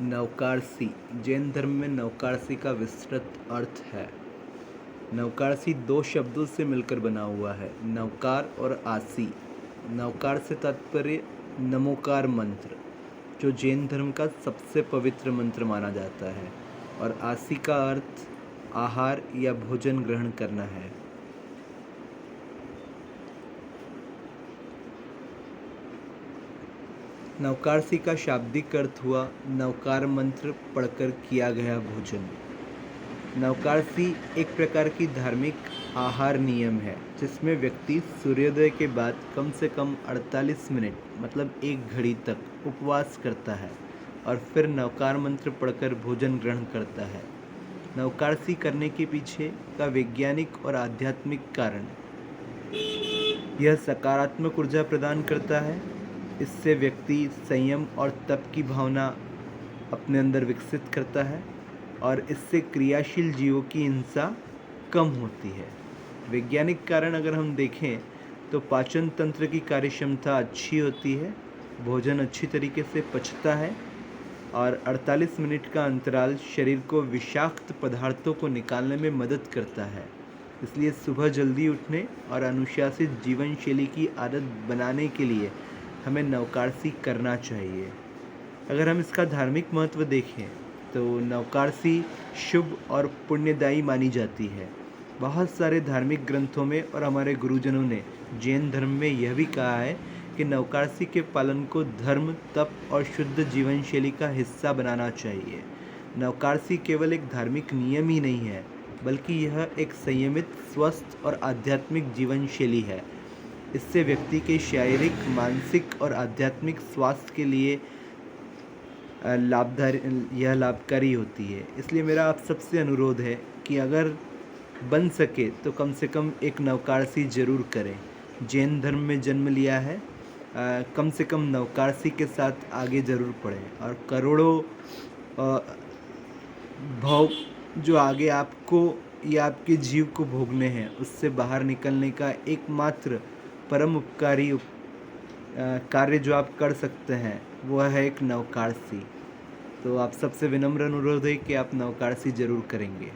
नवकारसी जैन धर्म में नवकारसी का विस्तृत अर्थ है। नवकारसी दो शब्दों से मिलकर बना हुआ है, नवकार और आसी। नवकार से तात्पर्य नमोकार मंत्र, जो जैन धर्म का सबसे पवित्र मंत्र माना जाता है, और आसी का अर्थ आहार या भोजन ग्रहण करना है। नवकारसी का शाब्दिक अर्थ हुआ नवकार मंत्र पढ़कर किया गया भोजन। नवकारसी एक प्रकार की धार्मिक आहार नियम है, जिसमें व्यक्ति सूर्योदय के बाद कम से कम 48 मिनट मतलब 1 घड़ी तक उपवास करता है और फिर नवकार मंत्र पढ़कर भोजन ग्रहण करता है। नवकारसी करने के पीछे का वैज्ञानिक और आध्यात्मिक कारण, यह सकारात्मक ऊर्जा प्रदान करता है। इससे व्यक्ति संयम और तप की भावना अपने अंदर विकसित करता है और इससे क्रियाशील जीवों की हिंसा कम होती है। वैज्ञानिक कारण अगर हम देखें तो पाचन तंत्र की कार्यक्षमता अच्छी होती है, भोजन अच्छी तरीके से पचता है और 48 मिनट का अंतराल शरीर को विषाक्त पदार्थों को निकालने में मदद करता है। इसलिए सुबह जल्दी उठने और अनुशासित जीवन शैली की आदत बनाने के लिए हमें नवकारसी करना चाहिए। अगर हम इसका धार्मिक महत्व देखें तो नवकारसी शुभ और पुण्यदायी मानी जाती है। बहुत सारे धार्मिक ग्रंथों में और हमारे गुरुजनों ने जैन धर्म में यह भी कहा है कि नवकारसी के पालन को धर्म, तप और शुद्ध जीवन शैली का हिस्सा बनाना चाहिए। नवकारसी केवल एक धार्मिक नियम ही नहीं है, बल्कि यह एक संयमित, स्वस्थ और आध्यात्मिक जीवन शैली है। इससे व्यक्ति के शारीरिक, मानसिक और आध्यात्मिक स्वास्थ्य के लिए लाभकारी होती है। इसलिए मेरा आप सबसे अनुरोध है कि अगर बन सके तो कम से कम एक नवकारसी ज़रूर करें। जैन धर्म में जन्म लिया है, कम से कम नवकारसी के साथ आगे ज़रूर बढ़ें और करोड़ों भाव जो आगे आपको या आपके जीव को भोगने हैं, उससे बाहर निकलने का एकमात्र परम उपकारी कार्य जो आप कर सकते हैं वह है एक नवकारसी। तो आप सबसे विनम्र अनुरोध है कि आप नवकारसी ज़रूर करेंगे।